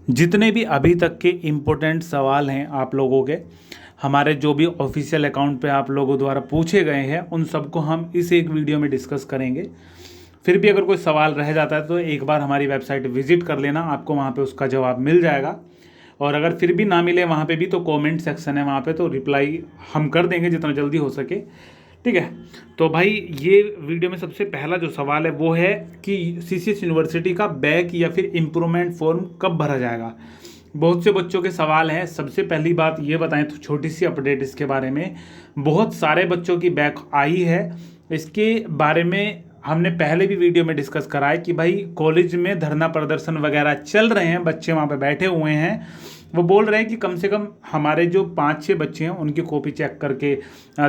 जितने भी अभी तक के इम्पोर्टेंट सवाल हैं आप लोगों के, हमारे जो भी ऑफिशियल अकाउंट पे आप लोगों द्वारा पूछे गए हैं, उन सबको हम इस एक वीडियो में डिस्कस करेंगे। फिर भी अगर कोई सवाल रह जाता है तो एक बार हमारी वेबसाइट विजिट कर लेना, आपको वहाँ पे उसका जवाब मिल जाएगा। और अगर फिर भी ना मिले वहाँ पे भी, तो कमेंट सेक्शन है वहाँ पे, तो रिप्लाई हम कर देंगे जितना जल्दी हो सके। ठीक है। तो भाई ये वीडियो में सबसे पहला जो सवाल है वो है कि सीसीएस यूनिवर्सिटी का बैक या फिर इम्प्रूवमेंट फॉर्म कब भरा जाएगा। बहुत से बच्चों के सवाल हैं। सबसे पहली बात ये बताएं तो छोटी सी अपडेट इसके बारे में, बहुत सारे बच्चों की बैक आई है। इसके बारे में हमने पहले भी वीडियो में डिस्कस करा है कि भाई कॉलेज में धरना प्रदर्शन वगैरह चल रहे हैं, बच्चे वहाँ पे बैठे हुए हैं। वो बोल रहे हैं कि कम से कम हमारे जो 5-6 बच्चे हैं उनकी कॉपी चेक करके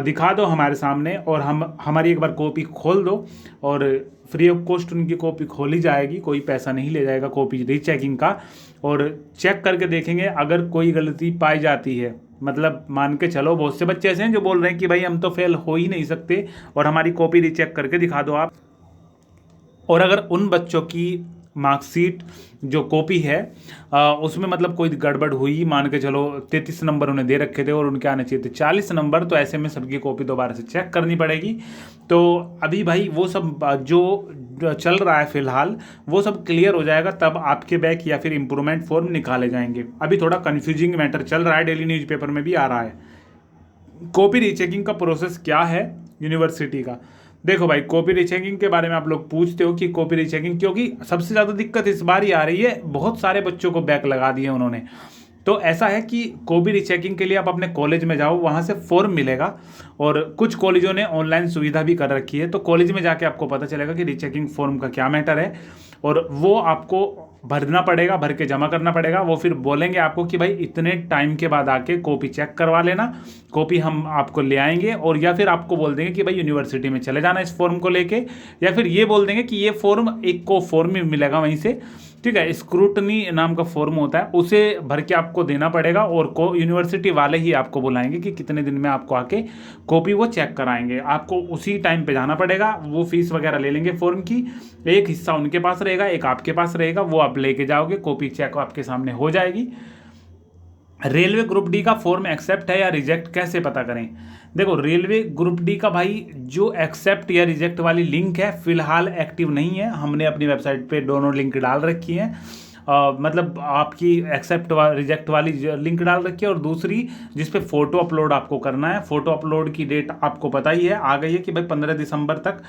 दिखा दो हमारे सामने, और हमारी एक बार कॉपी खोल दो, और फ्री ऑफ कॉस्ट उनकी कॉपी खोली जाएगी, कोई पैसा नहीं ले जाएगा कॉपी रीचेकिंग का। और चेक करके देखेंगे, अगर कोई गलती पाई जाती है, मतलब मान के चलो बहुत से बच्चे ऐसे हैं जो बोल रहे हैं कि भाई हम तो फेल हो ही नहीं सकते और हमारी कॉपी रीचेक करके दिखा दो आप। और अगर उन बच्चों की मार्कशीट जो कॉपी है उसमें मतलब कोई गड़बड़ हुई, मान के चलो 33 नंबर उन्हें दे रखे थे और उनके आने चाहिए थे 40 नंबर, तो ऐसे में सबकी कॉपी दोबारा से चेक करनी पड़ेगी। तो अभी भाई वो सब जो चल रहा है फिलहाल, वो सब क्लियर हो जाएगा, तब आपके बैक या फिर इम्प्रूवमेंट फॉर्म निकाले जाएंगे। अभी थोड़ा कन्फ्यूजिंग मैटर चल रहा है, डेली न्यूज़पेपर में भी आ रहा है। कॉपी रीचेकिंग का प्रोसेस क्या है यूनिवर्सिटी का। देखो भाई, कॉपी रीचेकिंग के बारे में आप लोग पूछते हो कि कॉपी रीचेकिंग, क्योंकि सबसे ज़्यादा दिक्कत इस बार ही आ रही है, बहुत सारे बच्चों को बैक लगा दिए उन्होंने। तो ऐसा है कि कॉपी रीचेकिंग के लिए आप अपने कॉलेज में जाओ, वहाँ से फॉर्म मिलेगा, और कुछ कॉलेजों ने ऑनलाइन सुविधा भी कर रखी है। तो कॉलेज में जाके आपको पता चलेगा कि रीचेकिंग फॉर्म का क्या मैटर है, और वो आपको भरना पड़ेगा, भर के जमा करना पड़ेगा। वो फिर बोलेंगे आपको कि भाई इतने टाइम के बाद आके कॉपी चेक करवा लेना, कॉपी हम आपको ले आएंगे। और या फिर आपको बोल देंगे कि भाई यूनिवर्सिटी में चले जाना इस फॉर्म को लेके, या फिर ये बोल देंगे कि ये फॉर्म एक को फॉर्म ही मिलेगा वहीं से, ठीक है, स्क्रूटनी नाम का फॉर्म होता है, उसे भर के आपको देना पड़ेगा। और को यूनिवर्सिटी वाले ही आपको बुलाएंगे कि कितने दिन में आपको आके कॉपी वो चेक कराएंगे। आपको उसी टाइम पे जाना पड़ेगा, वो फीस वगैरह ले लेंगे फॉर्म की, एक हिस्सा उनके पास रहेगा, एक आपके पास रहेगा, वो आप लेके जाओगे, कॉपी चेक आपके सामने हो जाएगी। रेलवे ग्रुप डी का फॉर्म एक्सेप्ट है या रिजेक्ट कैसे पता करें। देखो, रेलवे ग्रुप डी का भाई जो एक्सेप्ट या रिजेक्ट वाली लिंक है फिलहाल एक्टिव नहीं है। हमने अपनी वेबसाइट पे दोनों लिंक डाल रखी हैं, मतलब आपकी एक्सेप्ट रिजेक्ट वाली लिंक डाल रखी है, और दूसरी जिस पे फ़ोटो अपलोड आपको करना है। फ़ोटो अपलोड की डेट आपको पता ही है, आ गई है कि भाई 15 दिसंबर तक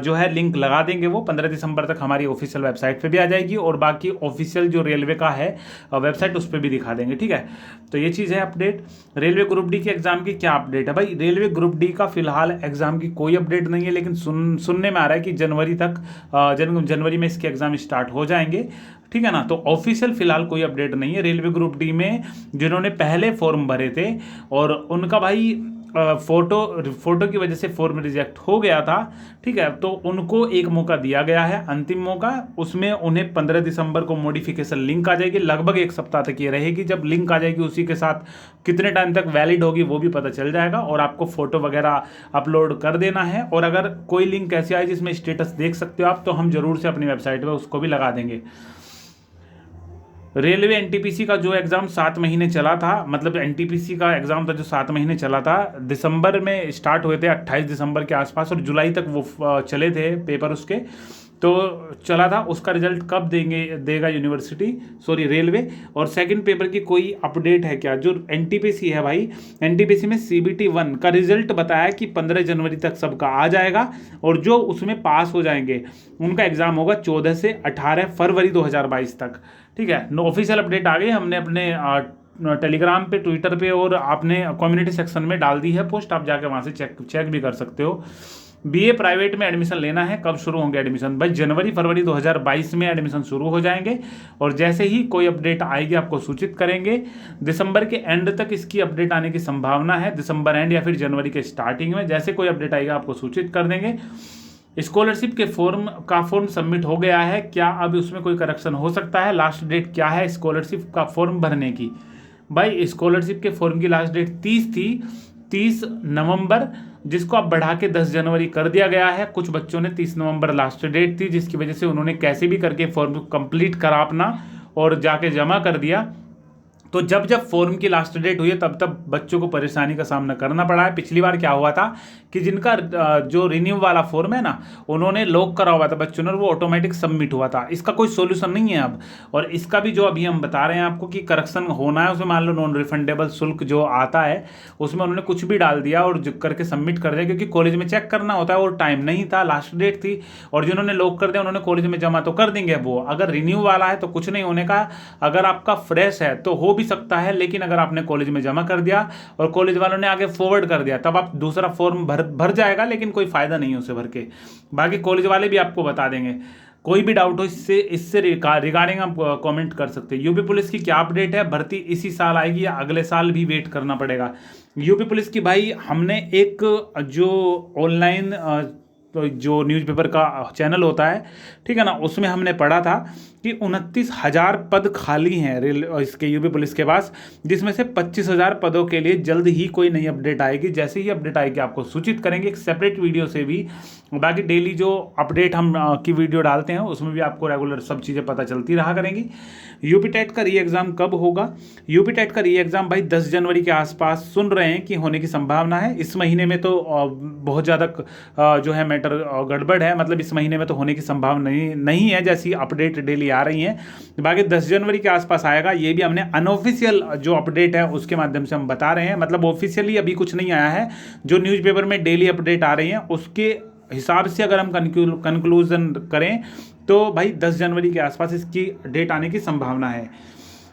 जो है लिंक लगा देंगे। वो 15 दिसंबर तक हमारी ऑफिशियल वेबसाइट पे भी आ जाएगी, और बाकी ऑफिशियल जो रेलवे का है वेबसाइट, उस पर भी दिखा देंगे। ठीक है, तो ये चीज़ है अपडेट। रेलवे ग्रुप डी के एग्ज़ाम की क्या अपडेट है भाई। रेलवे ग्रुप डी का फिलहाल एग्ज़ाम की कोई अपडेट नहीं है, लेकिन सुनने में आ रहा है कि जनवरी तक जनवरी में इसके एग्ज़ाम स्टार्ट हो जाएंगे। ठीक है ना। तो ऑफिशियल फिलहाल कोई अपडेट नहीं है। रेलवे ग्रुप डी में जिन्होंने पहले फॉर्म भरे थे और उनका भाई फोटो की वजह से फॉर्म रिजेक्ट हो गया था, ठीक है, तो उनको एक मौका दिया गया है, अंतिम मौका। उसमें उन्हें 15 दिसंबर को मॉडिफिकेशन लिंक आ जाएगी, लगभग एक सप्ताह तक ये रहेगी। जब लिंक आ जाएगी उसी के साथ कितने टाइम तक वैलिड होगी वो भी पता चल जाएगा, और आपको फोटो वगैरह अपलोड कर देना है। और अगर कोई लिंक ऐसी आए जिसमें स्टेटस देख सकते हो आप, तो हम जरूर से अपनी वेबसाइट पर उसको भी लगा देंगे। रेलवे एनटीपीसी का जो एग्ज़ाम 7 महीने चला था, मतलब एनटीपीसी का एग्ज़ाम था जो 7 महीने चला था, दिसंबर में स्टार्ट हुए थे 28 दिसंबर के आसपास, और जुलाई तक वो चले थे पेपर उसके, तो चला था। उसका रिजल्ट कब देगा रेलवे। और सेकंड पेपर की कोई अपडेट है क्या। जो एनटीपीसी है भाई, एनटीपीसी में सीबीटी 1 का रिजल्ट बताया कि 15 जनवरी तक सबका आ जाएगा, और जो उसमें पास हो जाएंगे उनका एग्ज़ाम होगा 14 से 18 फरवरी 2022 तक। ठीक है, नो ऑफिशियल अपडेट आ गई, हमने अपने टेलीग्राम पे, ट्विटर पे और आपने कम्युनिटी सेक्शन में डाल दी है पोस्ट, आप जाके वहाँ से चेक भी कर सकते हो। बीए प्राइवेट में एडमिशन लेना है, कब शुरू होंगे एडमिशन भाई। जनवरी फरवरी 2022 में एडमिशन शुरू हो जाएंगे, और जैसे ही कोई अपडेट आएगी आपको सूचित करेंगे। दिसंबर के एंड तक इसकी अपडेट आने की संभावना है, दिसंबर एंड या फिर जनवरी के स्टार्टिंग में। जैसे कोई अपडेट आएगा आपको सूचित कर देंगे। स्कॉलरशिप के फॉर्म सबमिट हो गया है क्या, अब उसमें कोई करेक्शन हो सकता है। लास्ट डेट क्या है स्कॉलरशिप का फॉर्म भरने की भाई। स्कॉलरशिप के फॉर्म की लास्ट डेट 30 थी, 30 नवंबर, जिसको अब बढ़ा के 10 जनवरी कर दिया गया है। कुछ बच्चों ने 30 नवंबर लास्ट डेट थी, जिसकी वजह से उन्होंने कैसे भी करके फॉर्म कंप्लीट करा अपना, और जाके जमा कर दिया। तो जब जब फॉर्म की लास्ट डेट हुई है तब तब बच्चों को परेशानी का सामना करना पड़ा है। पिछली बार क्या हुआ था कि जिनका जो रिन्यू वाला फॉर्म है ना, उन्होंने लॉक करा हुआ था बच्चों ने, वो ऑटोमेटिक सबमिट हुआ था। इसका कोई सोल्यूशन नहीं है अब। और इसका भी जो अभी हम बता रहे हैं आपको कि करेक्शन होना है, उसमें मान लो नॉन रिफंडेबल शुल्क जो आता है उसमें उन्होंने कुछ भी डाल दिया और करके सबमिट कर दिया, क्योंकि कॉलेज में चेक करना होता है और टाइम नहीं था, लास्ट डेट थी। और जिन्होंने लॉक कर दिया उन्होंने कॉलेज में जमा तो कर देंगे वो। अगर रिन्यू वाला है तो कुछ नहीं होने का, अगर आपका फ्रेश है तो हो भी सकता है, लेकिन अगर आपने कॉलेज में जमा कर दिया और कॉलेज वालों ने आगे फॉरवर्ड कर दिया तब आप दूसरा फॉर्म भर जाएगा, लेकिन कोई फायदा नहीं है उसे भर के। बाकी कॉलेज वाले भी आपको बता देंगे। कोई भी डाउट हो इससे रिगार्डिंग आप कमेंट कर सकते हैं। यूपी पुलिस की क्या अपडेट है, भर्ती इसी साल आएगी या अगले साल भी वेट करना पड़ेगा? यूपी पुलिस की भाई हमने एक जो ऑनलाइन तो जो न्यूज़पेपर का चैनल होता है, ठीक है ना, उसमें हमने पढ़ा था कि 29,000 पद खाली हैं इसके यूपी पुलिस के पास, जिसमें से 25,000 पदों के लिए जल्द ही कोई नई अपडेट आएगी। जैसे ही अपडेट आएगी आपको सूचित करेंगे एक सेपरेट वीडियो से भी। बाकी डेली जो अपडेट हम की वीडियो डालते हैं उसमें भी आपको रेगुलर सब चीज़ें पता चलती रहा करेंगी। यूपी टेट का री एग्ज़ाम कब होगा? यूपी टेट का री एग्ज़ाम भाई 10 जनवरी के आसपास सुन रहे हैं कि होने की संभावना है। इस महीने में तो बहुत ज़्यादा जो है मैटर गड़बड़ है, मतलब इस महीने में तो होने की संभावना नहीं है, जैसी अपडेट डेली आ रही हैं। बाकी 10 जनवरी के आसपास आएगा। ये भी हमने अनऑफिशियल जो अपडेट है उसके माध्यम से हम बता रहे हैं, मतलब ऑफिशियली अभी कुछ नहीं आया है। जो न्यूज़पेपर में डेली अपडेट आ रही हैं उसके हिसाब से अगर हम कंक्लूजन करें तो भाई 10 जनवरी के आसपास इसकी डेट आने की संभावना है।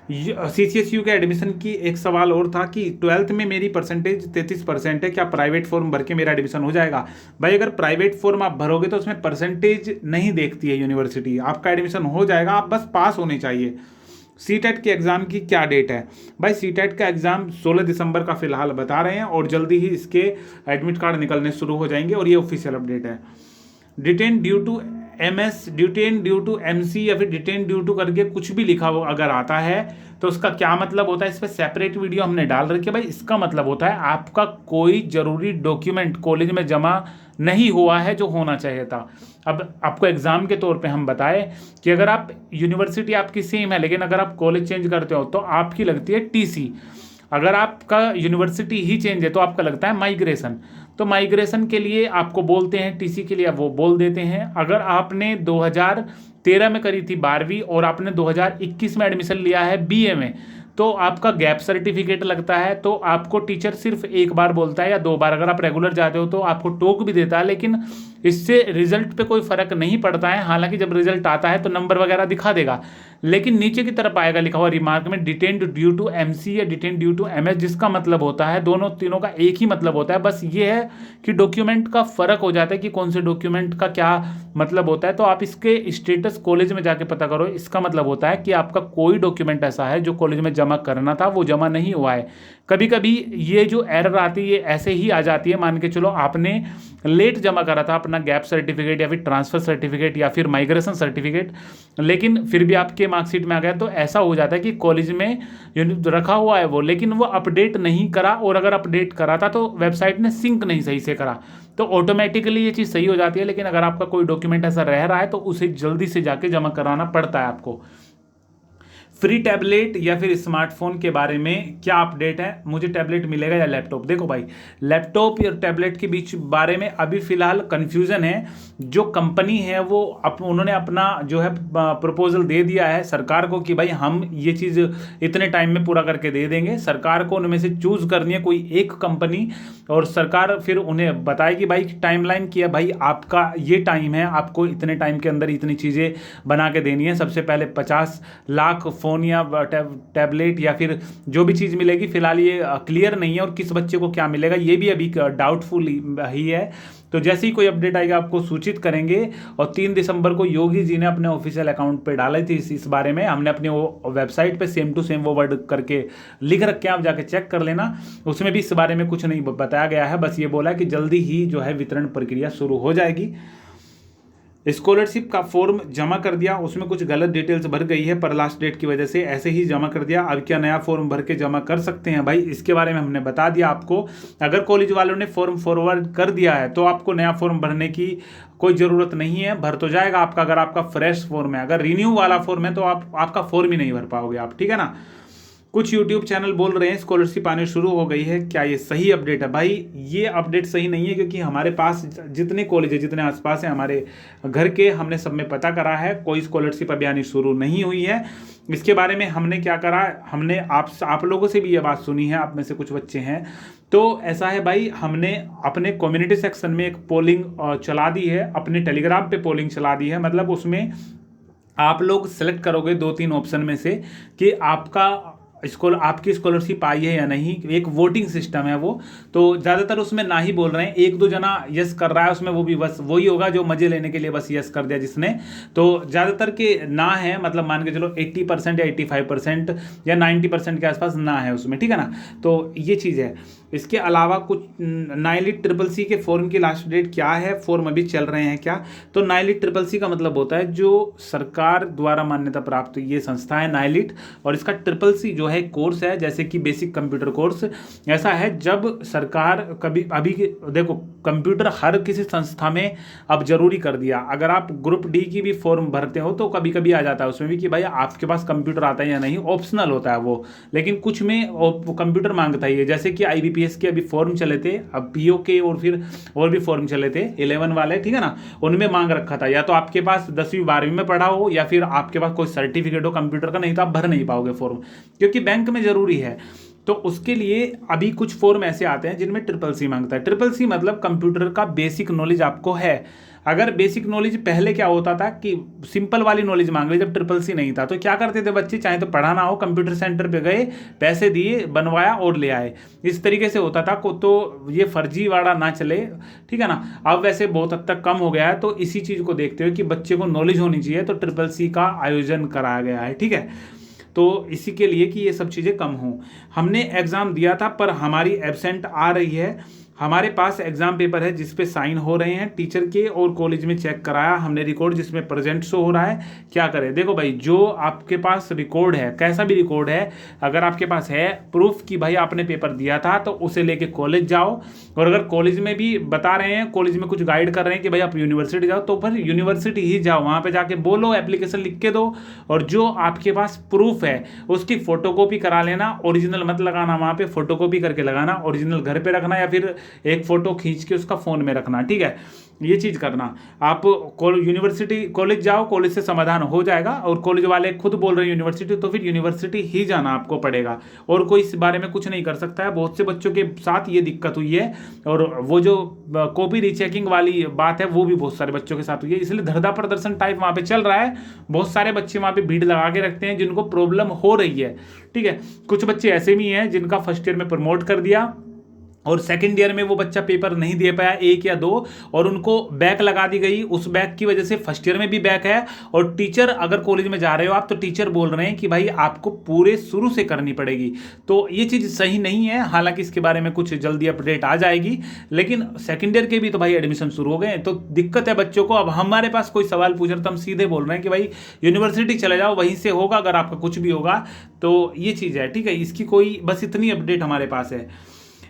CCSU के एडमिशन की एक सवाल और था कि 12th में मेरी परसेंटेज 33% है, क्या प्राइवेट फॉर्म भर के मेरा एडमिशन हो जाएगा? भाई अगर प्राइवेट फॉर्म आप भरोगे तो उसमें परसेंटेज नहीं देखती है यूनिवर्सिटी, आपका एडमिशन हो जाएगा, आप बस पास होने चाहिए। CTET के एग्ज़ाम की क्या डेट है? भाई CTET का एग्ज़ाम 16 दिसंबर का फिलहाल बता रहे हैं और जल्दी ही इसके एडमिट कार्ड निकलने शुरू हो जाएंगे और ये ऑफिशियल अपडेट है। Detain due to MS, detain due to MC या फिर डिटेन ड्यू टू करके कुछ भी लिखा हो अगर आता है तो उसका क्या मतलब होता है, इस पर सेपरेट वीडियो हमने डाल रखी है। भाई इसका मतलब होता है आपका कोई ज़रूरी डॉक्यूमेंट कॉलेज में जमा नहीं हुआ है जो होना चाहिए था। अब आपको एग्ज़ाम के तौर पे हम बताएं कि अगर आप यूनिवर्सिटी आपकी सेम है लेकिन अगर आप कॉलेज चेंज करते हो तो आपकी लगती है TC। अगर आपका यूनिवर्सिटी ही चेंज है तो आपका लगता है माइग्रेशन। तो माइग्रेशन के लिए आपको बोलते हैं, TC के लिए वो बोल देते हैं। अगर आपने 2013 में करी थी 12वीं और आपने 2021 में एडमिशन लिया है BA में, तो आपका गैप सर्टिफिकेट लगता है। तो आपको टीचर सिर्फ एक बार बोलता है या 2 बार, अगर आप रेगुलर जाते हो तो आपको टोक भी देता है, लेकिन इससे रिजल्ट पे कोई फ़र्क नहीं पड़ता है। हालांकि जब रिजल्ट आता है तो नंबर वगैरह दिखा देगा, लेकिन नीचे की तरफ आएगा लिखा हुआ रिमार्क में डिटेन्ड ड्यू टू MC या डिटेन्ड ड्यू टू MS, जिसका मतलब होता है दोनों तीनों का एक ही मतलब होता है। बस ये है कि डॉक्यूमेंट का फ़र्क हो जाता है कि कौन से डॉक्यूमेंट का क्या मतलब होता है। तो आप इसके स्टेटस कॉलेज में जाके पता करो। इसका मतलब होता है कि आपका कोई डॉक्यूमेंट ऐसा है जो कॉलेज में जमा करना था वो जमा नहीं हुआ है। कभी कभी ये जो एरर आती है ये ऐसे ही आ जाती है, मान के चलो आपने लेट जमा करा था अपना गैप सर्टिफिकेट या फिर ट्रांसफ़र सर्टिफिकेट या फिर माइग्रेशन सर्टिफिकेट, लेकिन फिर भी आपके मार्कशीट में आ गया। तो ऐसा हो जाता है कि कॉलेज में रखा हुआ है वो, लेकिन वो अपडेट नहीं करा, और अगर अपडेट करा था तो वेबसाइट ने सिंक नहीं सही से करा, तो ऑटोमेटिकली ये चीज़ सही हो जाती है। लेकिन अगर आपका कोई डॉक्यूमेंट ऐसा रह रहा है तो उसे जल्दी से जाके जमा कराना पड़ता है आपको। फ्री टैबलेट या फिर स्मार्टफोन के बारे में क्या अपडेट है? मुझे टैबलेट मिलेगा या लैपटॉप? देखो भाई, लैपटॉप या टैबलेट के बीच बारे में अभी फिलहाल कन्फ्यूज़न है। जो कंपनी है वो उन्होंने अपना जो है प्रपोजल दे दिया है सरकार को कि भाई हम ये चीज़ इतने टाइम में पूरा करके दे देंगे। सरकार को उनमें से चूज़ करनी है कोई एक कंपनी, और सरकार फिर उन्हें बताएगी भाई टाइमलाइन किया, भाई आपका ये टाइम है, आपको इतने टाइम के अंदर इतनी चीज़ें बना के देनी है। सबसे पहले 50 लाख फ़ोन या टैबलेट या फिर जो भी चीज़ मिलेगी, फिलहाल ये क्लियर नहीं है, और किस बच्चे को क्या मिलेगा ये भी अभी डाउटफुल ही है। तो जैसे ही कोई अपडेट आएगा आपको सूचित करेंगे। और 3 दिसंबर को योगी जी ने अपने ऑफिशियल अकाउंट पे डाली थी इस बारे में। हमने अपने वो वेबसाइट पे सेम टू सेम वो वर्ड करके लिख रखे हैं, आप जाके चेक कर लेना। उसमें भी इस बारे में कुछ नहीं बताया गया है, बस ये बोला कि जल्दी ही जो है वितरण प्रक्रिया शुरू हो जाएगी। स्कॉलरशिप का फॉर्म जमा कर दिया, उसमें कुछ गलत डिटेल्स भर गई है पर लास्ट डेट की वजह से ऐसे ही जमा कर दिया। अब क्या नया फॉर्म भर के जमा कर सकते हैं भाई, इसके बारे में हमने बता दिया आपको। अगर कॉलेज वालों ने फॉर्म फॉरवर्ड कर दिया है तो आपको नया फॉर्म भरने की कोई ज़रूरत नहीं है, भर तो जाएगा आपका अगर आपका फ्रेश फॉर्म है। अगर रिन्यू वाला फॉर्म है तो आपका फॉर्म ही नहीं भर पाओगे आप, ठीक है ना। कुछ यूट्यूब चैनल बोल रहे हैं स्कॉलरशिप आने शुरू हो गई है, क्या ये सही अपडेट है? भाई ये अपडेट सही नहीं है, क्योंकि हमारे पास जितने कॉलेज है, जितने आसपास हैं हमारे घर के, हमने सब में पता करा है, कोई स्कॉलरशिप अभी आनी शुरू नहीं हुई है। इसके बारे में हमने क्या करा, हमने आप लोगों से भी ये बात सुनी है, आप में से कुछ बच्चे हैं तो ऐसा है भाई, हमने अपने कम्युनिटी सेक्शन में एक पोलिंग चला दी है, अपने टेलीग्राम पे पोलिंग चला दी है। मतलब उसमें आप लोग सेलेक्ट करोगे 2-3 ऑप्शन में से कि आपकी स्कॉलरशिप आई है या नहीं, एक वोटिंग सिस्टम है वो। तो ज़्यादातर उसमें ना ही बोल रहे हैं, 1-2 जना यस कर रहा है उसमें, वो भी बस वही होगा जो मजे लेने के लिए बस यस कर दिया जिसने। तो ज़्यादातर के ना है, मतलब मान के चलो 80% या 85% या 90% के आसपास ना है उसमें, ठीक है ना। तो ये चीज़ है। इसके अलावा कुछ नाइलिट ट्रिपल सी के फॉर्म की लास्ट डेट क्या है, फॉर्म अभी चल रहे हैं क्या? तो नाइलिट ट्रिपल सी का मतलब होता है जो सरकार द्वारा मान्यता प्राप्त ये संस्था है नाइलिट, और इसका ट्रिपल सी जो है कोर्स है, जैसे कि बेसिक कंप्यूटर कोर्स। ऐसा है जब सरकार कभी अभी देखो कंप्यूटर हर किसी संस्था में अब जरूरी कर दिया। अगर आप ग्रुप डी की भी फॉर्म भरते हो तो कभी कभी आ जाता है उसमें भी कि भाई आपके पास कंप्यूटर आता है या नहीं, ऑप्शनल होता है वो, लेकिन कुछ में कंप्यूटर मांगता ही है। जैसे कि IBPS के अभी फॉर्म चले थे, अब PO के और फिर और भी फॉर्म चले थे 11 वाले, ठीक है ना, उनमें मांग रखा था या तो आपके पास 10वीं 12वीं में पढ़ा हो या फिर आपके पास कोई सर्टिफिकेट हो कंप्यूटर का, नहीं तो आप भर नहीं पाओगे फॉर्म, क्योंकि बैंक में जरूरी है। तो उसके लिए अभी कुछ फॉर्म ऐसे आते हैं जिनमें ट्रिपल सी मांगता है। ट्रिपल सी मतलब कंप्यूटर का बेसिक नॉलेज आपको है। अगर बेसिक नॉलेज पहले क्या होता था कि सिंपल वाली नॉलेज मांग ली, जब ट्रिपल सी नहीं था तो क्या करते थे बच्चे, चाहे तो पढ़ाना हो कंप्यूटर सेंटर पे गए, पैसे दिए, बनवाया और ले आए, इस तरीके से होता था। तो ये फर्जी वाला ना चले, ठीक है ना। अब वैसे बहुत हद तक कम हो गया है, तो इसी चीज़ को देखते हुए कि बच्चे को नॉलेज होनी चाहिए तो ट्रिपल सी का आयोजन कराया गया है, ठीक है। तो इसी के लिए कि ये सब चीज़ें कम हों। हमने एग्ज़ाम दिया था पर हमारी एब्सेंट आ रही है। हमारे पास एग्जाम पेपर है जिस पे साइन हो रहे हैं टीचर के, और कॉलेज में चेक कराया हमने रिकॉर्ड जिसमें प्रेजेंट शो हो रहा है। क्या करें, देखो भाई जो आपके पास रिकॉर्ड है, कैसा भी रिकॉर्ड है, अगर आपके पास है प्रूफ कि भाई आपने पेपर दिया था तो उसे लेके कॉलेज जाओ। और अगर कॉलेज में भी बता रहे हैं, कॉलेज में कुछ गाइड कर रहे हैं कि भाई आप यूनिवर्सिटी जाओ, तो फिर यूनिवर्सिटी ही जाओ, वहाँ पर जाके बोलो, एप्लीकेशन लिख के दो, और जो आपके पास प्रूफ है उसकी फोटोकॉपी करा लेना। ओरिजिनल मत लगाना, वहाँ पे फोटोकॉपी करके लगाना, ओरिजिनल घर पे रखना या फिर एक फोटो खींच के उसका फोन में रखना, ठीक है। ये चीज़ करना। आप यूनिवर्सिटी कॉलेज जाओ, कॉलेज से समाधान हो जाएगा, और कॉलेज वाले खुद बोल रहे हैं यूनिवर्सिटी, तो फिर यूनिवर्सिटी ही जाना आपको पड़ेगा, और कोई इस बारे में कुछ नहीं कर सकता है। बहुत से बच्चों के साथ ये दिक्कत हुई है, और वो जो कॉपी रीचेकिंग वाली बात है वो भी बहुत सारे बच्चों के साथ हुई है, इसलिए धरना प्रदर्शन टाइप वहाँ पे चल रहा है। बहुत सारे बच्चे वहाँ पे भीड़ लगा के रखते हैं जिनको प्रॉब्लम हो रही है, ठीक है। कुछ बच्चे ऐसे भी हैं जिनका फर्स्ट ईयर में प्रमोट कर दिया और सेकंड ईयर में वो बच्चा पेपर नहीं दे पाया, 1 या 2, और उनको बैक लगा दी गई। उस बैक की वजह से फर्स्ट ईयर में भी बैक है। और टीचर, अगर कॉलेज में जा रहे हो आप, तो टीचर बोल रहे हैं कि भाई आपको पूरे शुरू से करनी पड़ेगी। तो ये चीज़ सही नहीं है। हालांकि इसके बारे में कुछ जल्दी अपडेट आ जाएगी, लेकिन सेकंड ईयर के भी तो भाई एडमिशन शुरू हो गए, तो दिक्कत है बच्चों को। अब हमारे पास कोई सवाल पूछ रहे तो हम सीधे बोल रहे हैं कि भाई यूनिवर्सिटी चले जाओ, वहीं से होगा अगर आपका कुछ भी होगा। तो ये चीज़ है, ठीक है। इसकी कोई बस इतनी अपडेट हमारे पास है।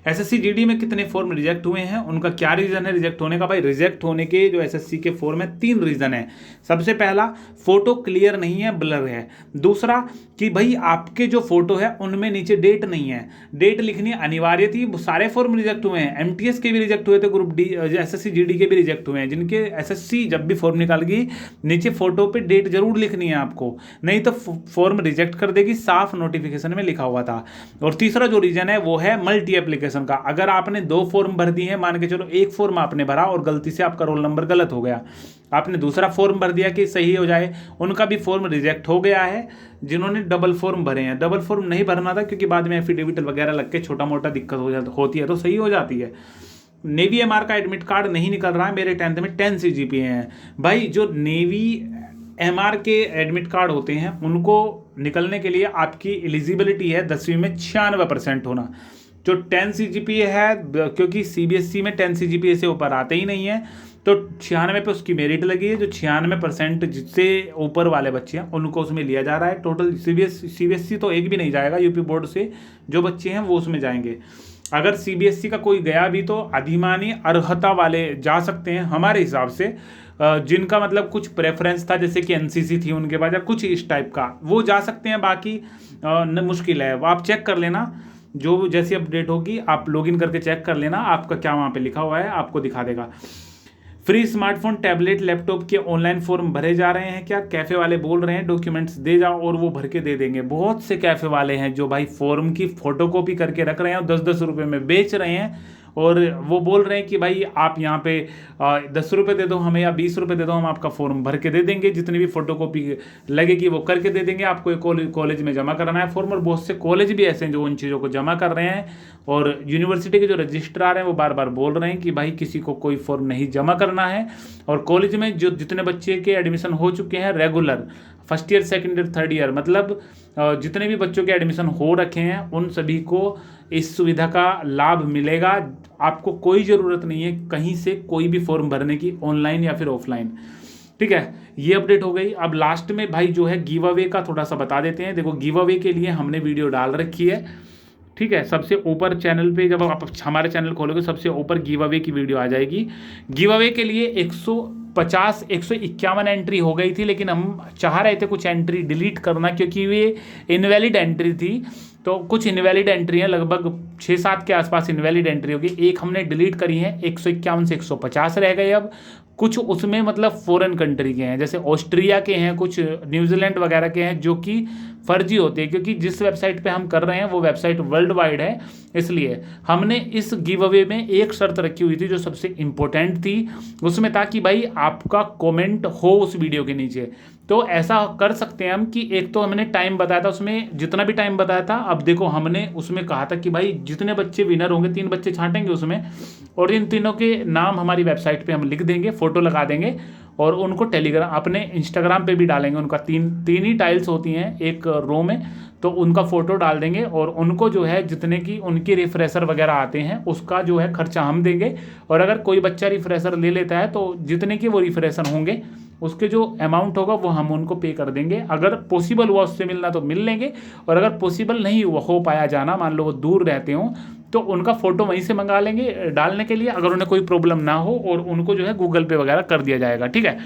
SSC GD में कितने फॉर्म रिजेक्ट हुए हैं, उनका क्या रीज़न है रिजेक्ट होने का? भाई रिजेक्ट होने के जो SSC के फॉर्म है 3 रीज़न है। सबसे पहला, फोटो क्लियर नहीं है, ब्लर है। दूसरा कि भाई आपके जो फोटो है उनमें नीचे डेट नहीं है, डेट लिखनी अनिवार्य थी। सारे फॉर्म रिजेक्ट हुए हैं, MTS के भी रिजेक्ट हुए थे, ग्रुप डी SSC GD के भी रिजेक्ट हुए हैं। जिनके SSC जब भी फॉर्म निकालेगी नीचे फोटो पे डेट जरूर लिखनी है आपको, नहीं तो फॉर्म रिजेक्ट कर देगी, साफ नोटिफिकेशन में लिखा हुआ था। और तीसरा जो रीजन है वो है मल्टी एप्लीकेशन का। अगर आपने 2 फॉर्म भर दिए हैं, मान के चलो एक फॉर्म आपने भरा और गलती से आपका रोल नंबर गलत हो गया, आपने दूसरा फॉर्म भर दिया कि सही हो जाए, उनका भी फॉर्म रिजेक्ट हो गया है। जिन्होंने डबल फॉर्म भरे हैं, डबल फॉर्म नहीं भरना था क्योंकि बाद में एफिडेविट वगैरह लग के छोटा मोटा दिक्कत होती है तो सही हो जाती है। नेवी MR का एडमिट कार्ड नहीं निकल रहा है, मेरे 10th में 10 CGPA हैं। भाई जो नेवी MR के एडमिट कार्ड होते हैं उनको निकलने के लिए आपकी एलिजिबिलिटी है 10वीं में 96% होना। जो 10 CGPA है, क्योंकि CBSE में 10 CGPA से ऊपर आते ही नहीं है, तो 96 पे उसकी मेरिट लगी है। जो 96% जिससे ऊपर वाले बच्चे हैं उनको उसमें लिया जा रहा है। टोटल सीबीएसई तो एक भी नहीं जाएगा, यूपी बोर्ड से जो बच्चे हैं वो उसमें जाएंगे। अगर सीबीएसई का कोई गया भी तो अधिमानी अर्हता वाले जा सकते हैं हमारे हिसाब से, जिनका मतलब कुछ प्रेफरेंस था, जैसे कि एनसीसी थी उनके पास या कुछ इस टाइप का, वो जा सकते हैं। बाकी मुश्किल है, वो आप चेक कर लेना, जो जैसी अपडेट होगी आप लॉगिन करके चेक कर लेना, आपका क्या वहाँ पे लिखा हुआ है आपको दिखा देगा। फ्री स्मार्टफोन, टैबलेट, लैपटॉप के ऑनलाइन फॉर्म भरे जा रहे हैं क्या? कैफ़े वाले बोल रहे हैं डॉक्यूमेंट्स दे जाओ और वो भर के दे देंगे। बहुत से कैफ़े वाले हैं जो भाई फॉर्म की फ़ोटोकॉपी करके रख रहे हैं और 10-10 रुपये में बेच रहे हैं, और वो बोल रहे हैं कि भाई आप यहाँ पे 10 रुपये दे दो हमें या 20 रुपये दे दो, हम आपका फॉर्म भर के दे देंगे, जितनी भी फोटोकॉपी लगेगी वो करके दे देंगे। आपको एक कॉलेज में जमा कराना है फॉर्म, और बहुत से कॉलेज भी ऐसे हैं जो उन चीज़ों को जमा कर रहे हैं। और यूनिवर्सिटी के जो रजिस्ट्रार हैं वो बार बार बोल रहे हैं कि भाई किसी को कोई फॉर्म नहीं जमा करना है। और कॉलेज में जो जितने बच्चे के एडमिशन हो चुके हैं regular, first year, second year, third year, मतलब जितने भी बच्चों के एडमिशन हो रखे हैं उन सभी को इस सुविधा का लाभ मिलेगा। आपको कोई ज़रूरत नहीं है कहीं से कोई भी फॉर्म भरने की, ऑनलाइन या फिर ऑफलाइन। ठीक है, ये अपडेट हो गई। अब लास्ट में भाई जो है गिव अवे का थोड़ा सा बता देते हैं। देखो, गिव अवे के लिए हमने वीडियो डाल रखी है। ठीक है, सबसे ऊपर चैनल पे जब आप हमारे चैनल खोलोगे सबसे ऊपर गिव अवे की वीडियो आ जाएगी। गिव अवे के लिए 151 एंट्री हो गई थी, लेकिन हम चाह रहे थे कुछ एंट्री डिलीट करना क्योंकि वे इनवैलिड एंट्री थी। तो कुछ इनवैलिड एंट्री हैं, लगभग 6-7 के आसपास इनवैलिड एंट्री होगी। एक हमने डिलीट करी है, 151 से 150 रह गए। अब कुछ उसमें मतलब फॉरेन कंट्री के हैं, जैसे ऑस्ट्रिया के हैं, कुछ न्यूजीलैंड वगैरह के हैं, जो कि फर्जी होते हैं, क्योंकि जिस वेबसाइट पे हम कर रहे हैं वो वेबसाइट वर्ल्ड वाइड है। इसलिए हमने इस गिव अवे में एक शर्त रखी हुई थी जो सबसे इम्पोर्टेंट थी, उसमें था कि भाई आपका कमेंट हो उस वीडियो के नीचे। तो ऐसा कर सकते हैं हम कि एक तो हमने टाइम बताया था, उसमें जितना भी टाइम बताया था, अब देखो हमने उसमें कहा था कि भाई जितने बच्चे विनर होंगे 3 बच्चे छांटेंगे उसमें, और इन तीनों के नाम हमारी वेबसाइट पे हम लिख देंगे, फोटो लगा देंगे, और उनको टेलीग्राम अपने इंस्टाग्राम पे भी डालेंगे। उनका तीन ही टाइल्स होती हैं एक रो में, तो उनका फ़ोटो डाल देंगे, और उनको जो है जितने की उनके रिफ्रेशर वगैरह आते हैं उसका जो है खर्चा हम देंगे। और अगर कोई बच्चा रिफ्रेशर ले लेता है तो जितने के वो रिफ्रेशर होंगे उसके जो अमाउंट होगा वो हम उनको पे कर देंगे। अगर पॉसिबल हुआ उससे मिलना तो मिल लेंगे, और अगर पॉसिबल नहीं हुआ हो पाया जाना, मान लो वो दूर रहते हों, तो उनका फ़ोटो वहीं से मंगा लेंगे डालने के लिए, अगर उन्हें कोई प्रॉब्लम ना हो, और उनको जो है गूगल पे वगैरह कर दिया जाएगा। ठीक है,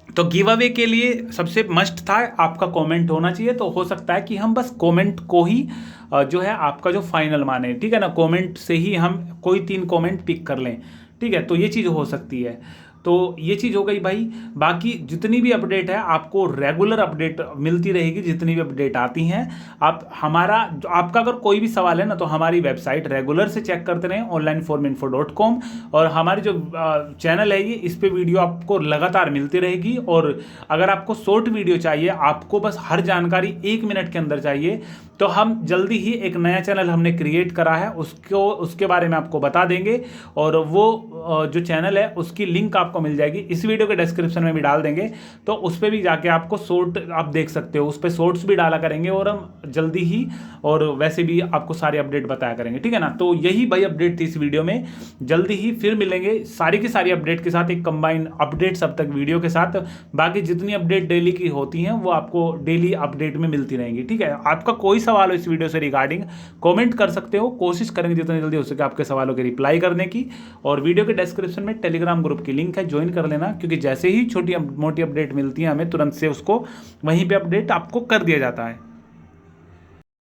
तो गिव अवे के लिए सबसे मस्ट था आपका कमेंट होना चाहिए। तो हो सकता है कि हम बस कमेंट को ही जो है आपका जो फाइनल माने, ठीक है ना, कमेंट से ही हम कोई 3 कमेंट पिक कर लें। ठीक है, तो ये चीज़ हो सकती है। तो ये चीज़ हो गई भाई। बाकी जितनी भी अपडेट है आपको रेगुलर अपडेट मिलती रहेगी, जितनी भी अपडेट आती हैं। आपका अगर कोई भी सवाल है ना तो हमारी वेबसाइट रेगुलर से चेक करते रहें, onlineforminfo.com, और हमारी जो चैनल है ये, इस पे वीडियो आपको लगातार मिलती रहेगी। और अगर आपको शॉर्ट वीडियो चाहिए, आपको बस हर जानकारी 1 मिनट के अंदर चाहिए, तो हम जल्दी ही एक नया चैनल हमने क्रिएट करा है, उसके बारे में आपको बता देंगे। और वो जो चैनल है उसकी लिंक आपको मिल जाएगी, इस वीडियो के डिस्क्रिप्शन में भी डाल देंगे, तो उस पर भी जाके आपको शॉर्ट आप देख सकते हो, उस पर शॉर्ट्स भी डाला करेंगे, और हम जल्दी ही और वैसे भी आपको सारी अपडेट बताया करेंगे। ठीक है ना, तो यही भाई अपडेट थी इस वीडियो में। जल्दी ही फिर मिलेंगे सारी की सारी अपडेट के साथ, एक कंबाइन अपडेट सब तक वीडियो के साथ। बाकी जितनी अपडेट डेली की होती हैं वो आपको डेली अपडेट में मिलती रहेंगी। ठीक है, आपका कोई सवाल हो इस वीडियो से रिगार्डिंग, कमेंट कर सकते हो, कोशिश करेंगे जितनी जल्दी हो सके आपके सवालों के रिप्लाई करने की। और वीडियो के डिस्क्रिप्शन में टेलीग्राम ग्रुप की लिंक है, ज्वाइन कर लेना, क्योंकि जैसे ही छोटी मोटी अपडेट मिलती है हमें तुरंत से उसको वहीं पे अपडेट आपको कर दिया जाता है।